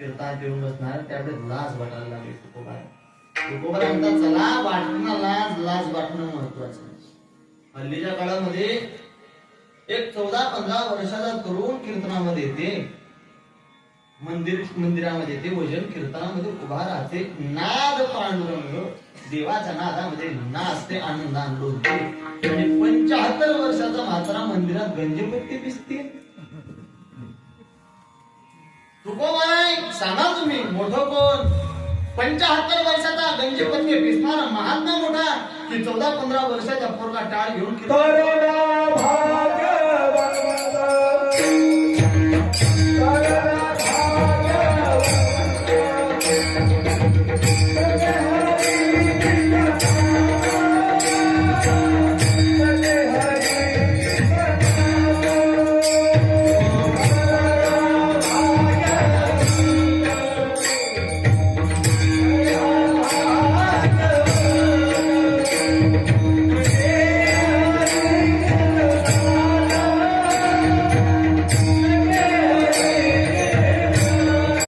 कीर्तनात येऊन बसणार त्यावेळेस लाज वाटायला लागली तुकोबाला म्हणतात चला वाटणं लाज वाटणं महत्वाचं. हल्लीच्या काळामध्ये एक 14-15 वर्षाचा तरुण कीर्तनामध्ये येते, मंदिरामध्ये येते, भजन कीर्तनामध्ये उभा राहते, नाद पांडुरंग देवाच्या नादामध्ये नाचते, आनंदाने डोलते. आणि 75 वर्षाचा म्हातारा मंदिरात गंजपत्ती पिसते. तुकोबाई सांगा तुम्ही मोठं कोण? 75 वर्षाचा गंजपत्ती पिसणारा महात्मा मोठा की 14-15 वर्षाचा पोरगा टाळ घेऊन करुणा भाग्य